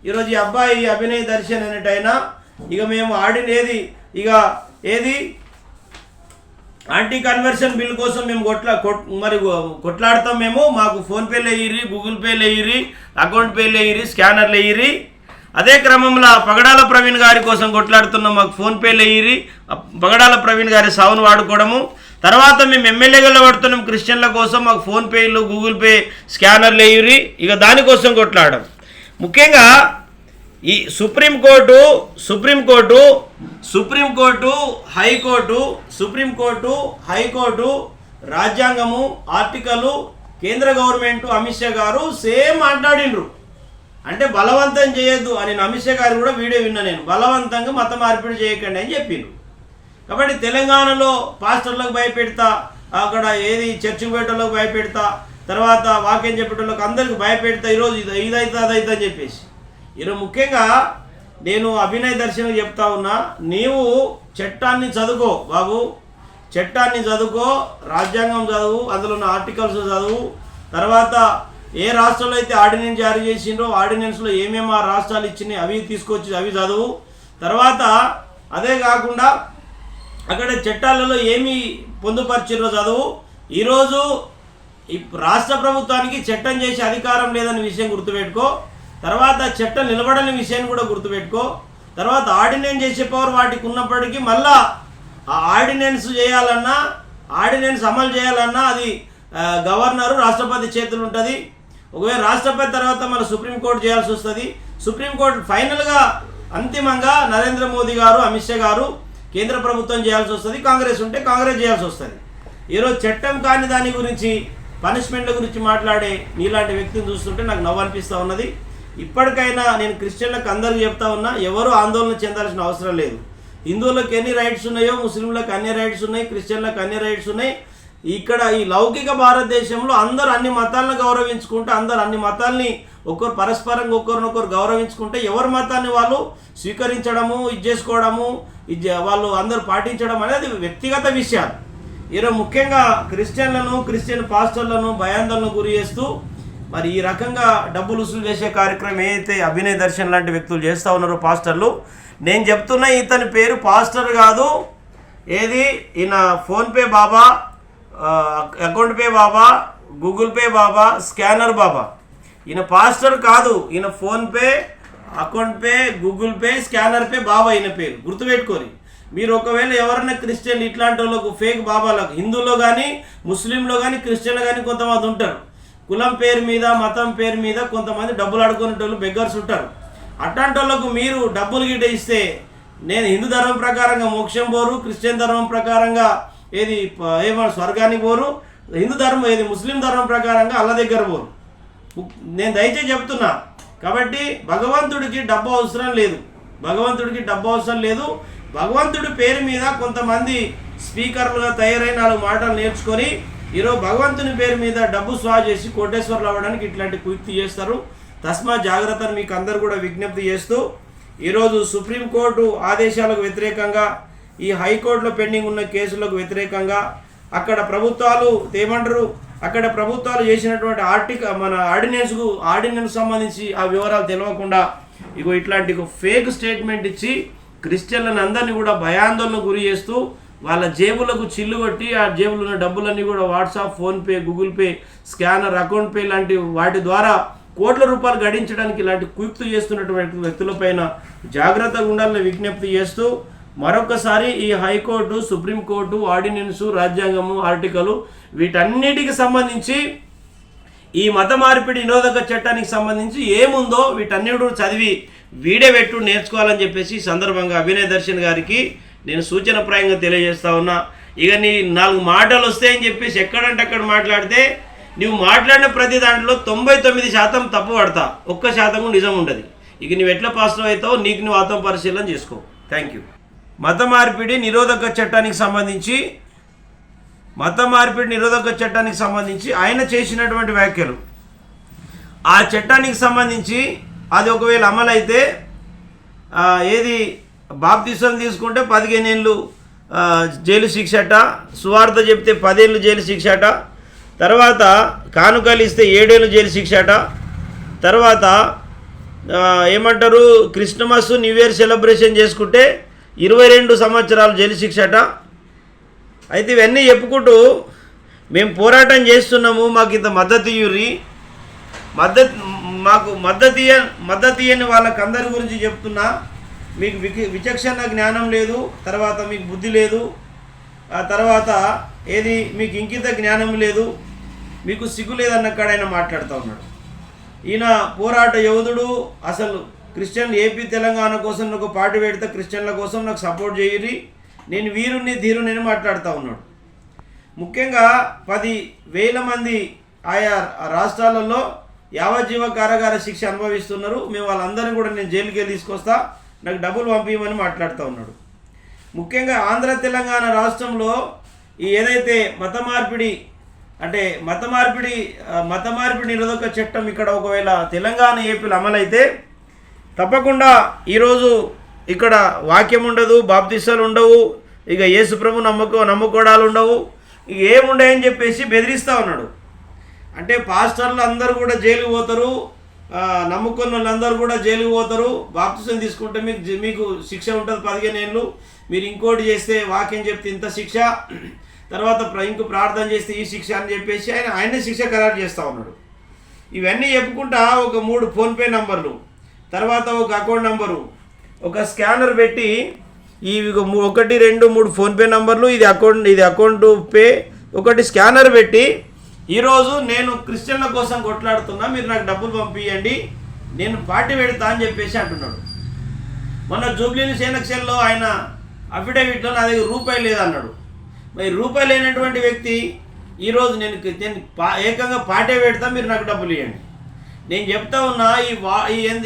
ఈరోజు ఈ అబ్బాయి అభినయ్ దర్శన్ అనేటైనా ఇక మేము ఆడినేది ఇక ఏది యాంటీ కన్వర్షన్ బిల్ కోసం మేము కొట్లాడతాం. మేము మాకు ఫోన్పేలు వేయిరి, గూగుల్ పేలు వేయిరి, అకౌంట్ పేలు వేయిరి, స్కానర్లు వేయిరి. అదే క్రమంలో పగడాల ప్రవీణ్ గారి కోసం కొట్లాడుతున్నాం, మాకు ఫోన్పేలు వేయిరి. పగడాల ప్రవీణ్ గారి సావును వాడుకోవడము. తర్వాత మేము ఎమ్మెల్యేగా పడుతున్నాం క్రిస్టియన్ల కోసం, మాకు ఫోన్పేలు, గూగుల్ పే, స్కానర్లు వేయిరి. ఇక దానికోసం కొట్లాడడం. ముఖ్యంగా ఈ సుప్రీంకోర్టు, హైకోర్టు, రాజ్యాంగము, ఆర్టికలు, కేంద్ర గవర్నమెంట్, అమిత్ షా గారు సేమ్ మాట్లాడిండ్రు. అంటే బలవంతం చేయొద్దు అని అమిత్ షా గారు కూడా వీడియో విన్నా నేను. బలవంతంగా మత మార్పిడి చేయకండి అని చెప్పిండ్రు. కాబట్టి తెలంగాణలో పాస్టర్లకు భయపెడతా, అక్కడ ఏది చర్చికి పోయేటోళ్ళకి భయపెడతా, తర్వాత వాక్యం చెప్పేటోళ్ళకి అందరికి భయపెడతా, ఈరోజు ఇదైతే అదైతే అని చెప్పేసి. ఈరోజు ముఖ్యంగా నేను అభినయ్ దర్శన్ చెప్తా ఉన్నా, నీవు చట్టాన్ని చదువుకో బాబు, చట్టాన్ని చదువుకో, రాజ్యాంగం చదువు, అందులో ఉన్న ఆర్టికల్స్ చదువు. తర్వాత ఏ రాష్ట్రంలో అయితే ఆర్డినెన్స్ జారీ చేసిండ్రో ఆర్డినెన్స్లో ఏమేమి ఆ రాష్ట్రాలు ఇచ్చినాయి అవి తీసుకొచ్చి అవి చదువు. తర్వాత అదే కాకుండా అక్కడ చట్టాలలో ఏమి పొందుపరిచిర్రో చదువు. ఈరోజు ఈ రాష్ట్ర ప్రభుత్వానికి చట్టం చేసే అధికారం లేదనే విషయం గుర్తుపెట్టుకో. తర్వాత చట్టం నిలబడని విషయాన్ని కూడా గుర్తుపెట్టుకో. తర్వాత ఆర్డినెన్స్ చేసే పవర్ వాటికి ఉన్నప్పటికీ మళ్ళా ఆ ఆర్డినెన్స్ చేయాలన్నా, ఆర్డినెన్స్ అమలు చేయాలన్నా అది గవర్నరు, రాష్ట్రపతి చేతులు ఉంటుంది. ఒకవేళ రాష్ట్రపతి తర్వాత మన సుప్రీంకోర్టు చేయాల్సి వస్తుంది. సుప్రీంకోర్టు ఫైనల్గా అంతిమంగా నరేంద్ర మోదీ గారు, అమిత్ షా గారు, కేంద్ర ప్రభుత్వం చేయాల్సి వస్తుంది. కాంగ్రెస్ ఉంటే కాంగ్రెస్ చేయాల్సి వస్తుంది. ఈరోజు చట్టం కాని దాని గురించి, పనిష్మెంట్ల గురించి మాట్లాడే నీలాంటి వ్యక్తిని చూస్తుంటే నాకు నవ్వు అనిపిస్తూ ఉన్నది. ఇప్పటికైనా నేను క్రిస్టియన్లకు అందరికీ చెప్తా ఉన్నా, ఎవరు ఆందోళన చెందాల్సిన అవసరం లేదు. హిందువులకు ఎన్ని రైట్స్ ఉన్నాయో ముస్లింలకు అన్ని రైట్స్ ఉన్నాయి, క్రిస్టియన్లకు అన్ని రైట్స్ ఉన్నాయి. ఇక్కడ ఈ లౌకిక భారతదేశంలో అందరూ అన్ని మతాలను గౌరవించుకుంటే, అందరూ అన్ని మతాల్ని ఒకరు పరస్పరంగా ఒకరినొకరు గౌరవించుకుంటే, ఎవరి మతాన్ని వాళ్ళు స్వీకరించడము, ఇది చేసుకోవడము, వాళ్ళు అందరూ పాటించడం అనేది వ్యక్తిగత విషయాలు. ఈరోజు ముఖ్యంగా క్రిస్టియన్ పాస్టర్లను భయాందోళనకు గురి చేస్తూ మరి ఈ రకంగా డబ్బులు వసూలు చేసే కార్యక్రమం ఏదైతే అభినయ్ దర్శన్ లాంటి వ్యక్తులు చేస్తూ ఉన్నారో పాస్టర్లు, నేను చెప్తున్నా ఇతని పేరు పాస్టర్ కాదు, ఏది ఈయన ఫోన్పే బాబా, అకౌంట్ పే బాబా, గూగుల్ పే బాబా, స్కానర్ బాబా. ఈయన పాస్టర్ కాదు, ఈయన PhonePe, account pay, Google pay, scanner pay బాబా ఈయన పేరు. గుర్తుపెట్టుకోరు. మీరు ఒకవేళ ఎవరైనా క్రిస్టియన్ ఇట్లాంటి వాళ్ళకు ఫేక్ బాబాలకు హిందువులో కానీ ముస్లింలో కానీ క్రిస్టియన్లో కానీ కొంతమంది ఉంటారు. కులం పేరు మీద, మతం పేరు మీద కొంతమంది డబ్బులు అడుకునేటోళ్ళు బెగ్గర్స్ ఉంటారు. అట్లాంటి వాళ్ళకు మీరు డబ్బులు గిట్ట ఇస్తే, నేను హిందూ ధర్మం ప్రకారంగా మోక్షం పోరు, క్రిస్టియన్ ధర్మం ప్రకారంగా ఏది స్వర్గానికి పోరు, హిందూ ధర్మం ఏది ముస్లిం ధర్మం ప్రకారంగా అల్ల దగ్గర పోరు. నేను దయచేసి చెప్తున్నా. కాబట్టి భగవంతుడికి డబ్బు అవసరం లేదు, భగవంతుడి పేరు మీద కొంతమంది స్పీకర్లుగా తయారైన 4 మాటలు నేర్చుకొని ఈరోజు భగవంతుని పేరు మీద డబ్బు స్వా చేసి కోటేశ్వర్లు అవ్వడానికి ఇట్లాంటి కుయుక్తి చేస్తారు. తస్మా జాగ్రత్తను మీకు అందరు కూడా విజ్ఞప్తి చేస్తూ, ఈరోజు సుప్రీంకోర్టు ఆదేశాలకు వ్యతిరేకంగా, ఈ హైకోర్టులో పెండింగ్ ఉన్న కేసులకు వ్యతిరేకంగా అక్కడ ప్రభుత్వాలు చేసినటువంటి ఆర్డినెన్స్ సంబంధించి ఆ వివరాలు తెలియకుండా ఇట్లాంటి ఫేక్ స్టేట్మెంట్ ఇచ్చి క్రిస్టియన్లను అందరినీ కూడా భయాందోళన గురి చేస్తూ వాళ్ళ జేబులకు చిల్లు కొట్టి ఆ జేబులో ఉన్న డబ్బులన్నీ కూడా WhatsApp, PhonePe, Google pay, scanner, account pay లాంటి వాటి ద్వారా కోట్ల రూపాయలు గడించడానికి ఇలాంటి కుయుక్తులు చేస్తున్నటువంటి వ్యక్తులపైన జాగ్రత్తగా ఉండాలని విజ్ఞప్తి చేస్తూ, మరొకసారి ఈ హైకోర్టు, సుప్రీంకోర్టు, ఆర్డినెన్సు, రాజ్యాంగము, ఆర్టికలు వీటన్నిటికి సంబంధించి ఈ మత మార్పిడి నిరోధక చట్టానికి సంబంధించి ఏముందో వీటన్నిటి చదివి వీడియో నేర్చుకోవాలని చెప్పేసి ఈ సందర్భంగా అభినయ్ దర్శన్ గారికి నేను సూచనప్రాయంగా తెలియజేస్తా ఉన్నా. ఇక నీ 4 మాటలు వస్తాయని చెప్పేసి ఎక్కడంటే అక్కడ మాట్లాడితే, నువ్వు మాట్లాడిన ప్రతి దాంట్లో 99% తప్పు పడతా, 1% నిజం ఉండదు. ఇక నువ్వు ఎట్లా పాజిటివ్ అవుతావో నీకు నువ్వు ఆత్మ పరిశీలన చేసుకో. Thank you. మత మార్పిడి నిరోధక చట్టానికి సంబంధించి ఆయన చేసినటువంటి వ్యాఖ్యలు, ఆ చట్టానికి సంబంధించి అది ఒకవేళ అమలైతే ఏది బాప్తిసం తీసుకుంటే 15 ఏళ్ళు జైలు శిక్షట, సువార్త చెప్తే 10 ఏళ్ళు జైలు శిక్షట, తర్వాత కానుకలు ఇస్తే 7 ఏళ్ళు జైలు శిక్షట, తర్వాత ఏమంటారు క్రిస్మస్ న్యూ ఇయర్ సెలబ్రేషన్ చేసుకుంటే 22 సంవత్సరాలు జైలు శిక్షట. అయితే ఇవన్నీ చెప్పుకుంటూ మేము పోరాటం చేస్తున్నాము, మాకు ఇంత మద్దతు ఇవ్వరి, మాకు మద్దతు ఇయ్యని వాళ్ళకందరి గురించి చెప్తున్నా. మీకు విచక్షణ జ్ఞానం లేదు, తర్వాత మీకు బుద్ధి లేదు, ఆ తర్వాత మీకు ఇంకింత జ్ఞానం లేదు, మీకు సిగ్గు లేదన్నక్కడ ఆయన మాట్లాడుతూ ఉన్నాడు. ఈయన పోరాట యోధుడు. అసలు క్రిస్టియన్ ఏపీ తెలంగాణ కోసం ఒక పార్టీ పెడితే క్రిస్టియన్ల కోసం నాకు సపోర్ట్ చేయరి, నేను వీరుని ధీరుని మాట్లాడుతూ ఉన్నాడు. ముఖ్యంగా 10,000 మంది ఆయా రాష్ట్రాలలో యావజ్జీవ కారాగార శిక్ష అనుభవిస్తున్నారు. మేము వాళ్ళందరినీ కూడా నేను జైలుకి వెళ్ళి తీసుకొస్తా, నాకు డబ్బులు పంపించమని మాట్లాడుతూ ఉన్నాడు. ముఖ్యంగా ఆంధ్ర తెలంగాణ రాష్ట్రంలో ఏదైతే మత మార్పిడి నిరోధక చట్టం ఇక్కడ ఒకవేళ తెలంగాణ ఏపీలో అమలైతే తప్పకుండా ఈరోజు ఇక్కడ వాక్యం ఉండదు, బాప్తిసాలు ఉండవు, ఇక యేసు ప్రభు నమ్ముకోవడాలు ఉండవు, ఇక ఏముండయని చెప్పేసి బెదిరిస్తూ ఉన్నాడు. అంటే పాస్టర్లు అందరూ కూడా జైలుకు పోతారు, నమ్ముకున్న వాళ్ళందరూ కూడా జైలుకు పోతారు. బాప్తిసం తీసుకుంటే మీకు శిక్ష ఉంటుంది 15 ఏళ్ళు, మీరు ఇంకోటి చేస్తే వాక్యం చెప్తే ఇంత శిక్ష, తర్వాత ఇంకో ప్రార్థన చేస్తే ఈ శిక్ష అని చెప్పేసి ఆయనే శిక్ష ఖరారు చేస్తూ ఉన్నాడు. ఇవన్నీ చెప్పుకుంటా ఒక 3 ఫోన్పే నంబర్లు, తర్వాత ఒక అకౌంట్ నంబరు, ఒక స్కానర్ పెట్టి ఈ 1 2 3 ఫోన్పే నంబర్లు, ఇది అకౌంట్ పే, ఒకటి స్కానర్ పెట్టి ఈరోజు నేను క్రిస్టియన్ల కోసం కొట్లాడుతున్నా, మీరు నాకు డబ్బులు పంపించండి, నేను పార్టీ పెడతా అని చెప్పేసి అంటున్నాడు. మొన్న జూబ్లీహిల్స్ ఎలక్షన్లో ఆయన అఫిడవిట్లో నా దగ్గర రూపాయి లేదన్నాడు. మరి రూపాయి లేనటువంటి వ్యక్తి ఈరోజు నేను ఏకంగా పార్టీ పెడతా, మీరు నాకు డబ్బులు ఇవ్వండి. నేను చెప్తా ఉన్నా,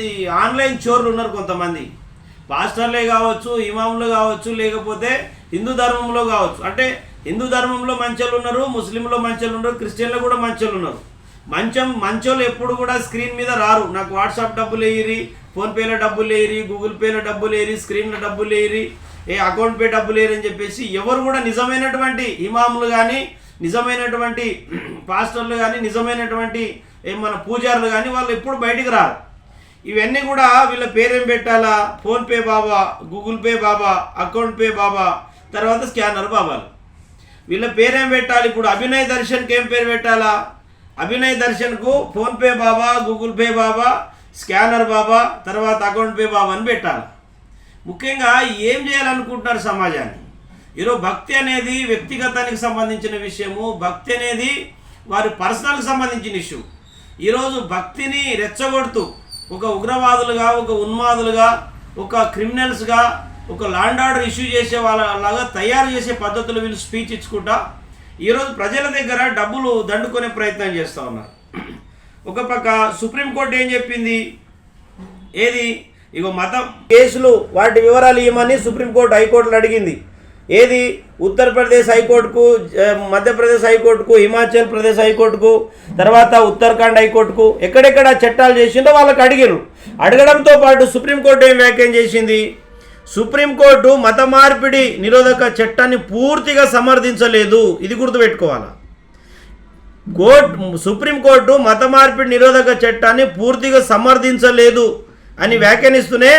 ఈ ఆన్లైన్ చోర్లు ఉన్నారు కొంతమంది, పాస్టర్లే కావచ్చు, ఇమాములు కావచ్చు, లేకపోతే హిందూ ధర్మంలో కావచ్చు. అంటే హిందూ ధర్మంలో మంచోళ్ళు ఉన్నారు, ముస్లింలో మంచోళ్ళు ఉన్నారు, క్రిస్టియన్లో కూడా మంచోళ్ళు ఉన్నారు. మంచోళ్ళు ఎప్పుడు కూడా స్క్రీన్ మీద రారు. నాకు వాట్సాప్ డబ్బులు వేయరి, ఫోన్పేలో డబ్బులు వేయరి, గూగుల్ పేలో డబ్బులు వేయరి, స్క్రీన్లో డబ్బులు వేయరి, అకౌంట్ పే డబ్బులు వేయరి అని చెప్పేసి ఎవరు కూడా నిజమైనటువంటి ఇమాములు కానీ, నిజమైనటువంటి పాస్టర్లు కానీ, నిజమైనటువంటి మన పూజారులు కానీ వాళ్ళు ఎప్పుడు బయటికి రారు. ఇవన్నీ కూడా వీళ్ళ పేరేం పెట్టాలా, ఫోన్పే బాబా, గూగుల్ పే బాబా, అకౌంట్ పే బాబా, తర్వాత స్కానర్ బాబాలు. వీళ్ళ పేరేం పెట్టాలి? ఇప్పుడు అభినయ్ దర్శన్కి ఏం పేరు పెట్టాలా? అభినయ్ దర్శన్కు ఫోన్పే బాబా, గూగుల్ పే బాబా, స్కానర్ బాబా, తర్వాత అకౌంట్ పే బాబా అని పెట్టాలి. ముఖ్యంగా ఏం చేయాలనుకుంటున్నారు సమాజాన్ని? ఈరోజు భక్తి అనేది వ్యక్తిగతానికి సంబంధించిన విషయము, భక్తి అనేది వారి పర్సనల్కి సంబంధించిన ఇష్యూ. ఈరోజు భక్తిని రెచ్చగొడుతూ ఒక ఉగ్రవాదులుగా, ఒక ఉన్మాదులుగా, ఒక క్రిమినల్స్గా, ఒక లాండ్ ఆర్డర్ ఇష్యూ చేసే వాళ్ళలాగా తయారు చేసే పద్ధతులు వీళ్ళు స్పీచ్ ఇచ్చుకుంటా ఈరోజు ప్రజల దగ్గర డబ్బులు దండుకునే ప్రయత్నం చేస్తూ ఉన్నారు. ఒక పక్క సుప్రీంకోర్టు ఏం చెప్పింది? ఇగో మతం కేసులు వాటి వివరాలు ఇవ్వమని సుప్రీంకోర్టు హైకోర్టులు అడిగింది. ఉత్తరప్రదేశ్ హైకోర్టుకు, మధ్యప్రదేశ్ హైకోర్టుకు, హిమాచల్ ప్రదేశ్ హైకోర్టుకు, తర్వాత ఉత్తరాఖండ్ హైకోర్టుకు, ఎక్కడెక్కడ చట్టాలు చేసిందో వాళ్ళకి అడిగారు. అడగడంతో పాటు సుప్రీంకోర్టు ఏం వ్యాఖ్యానం చేసింది? సుప్రీంకోర్టు మత మార్పిడి నిరోధక చట్టాన్ని పూర్తిగా సమర్థించలేదు. ఇది గుర్తుపెట్టుకోవాలి. సుప్రీంకోర్టు మత మార్పిడి నిరోధక చట్టాన్ని పూర్తిగా సమర్థించలేదు అని వ్యాఖ్యానిస్తూనే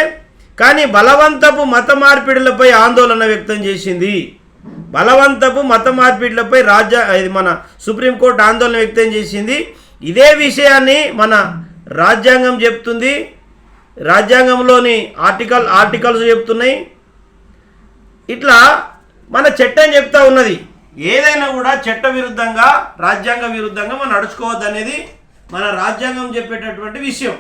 కానీ బలవంతపు మత మార్పిడులపై ఆందోళన వ్యక్తం చేసింది. బలవంతపు మత మార్పిడులపై మన సుప్రీంకోర్టు ఆందోళన వ్యక్తం చేసింది. ఇదే విషయాన్ని మన రాజ్యాంగం చెప్తుంది, రాజ్యాంగంలోని ఆర్టికల్స్ చెప్తున్నాయి. ఇట్లా మన చట్టం చెప్తా ఉన్నది. ఏదైనా కూడా చట్ట విరుద్ధంగా, రాజ్యాంగ విరుద్ధంగా మనం నడుచుకోవద్దు అనేది మన రాజ్యాంగం చెప్పేటటువంటి విషయం.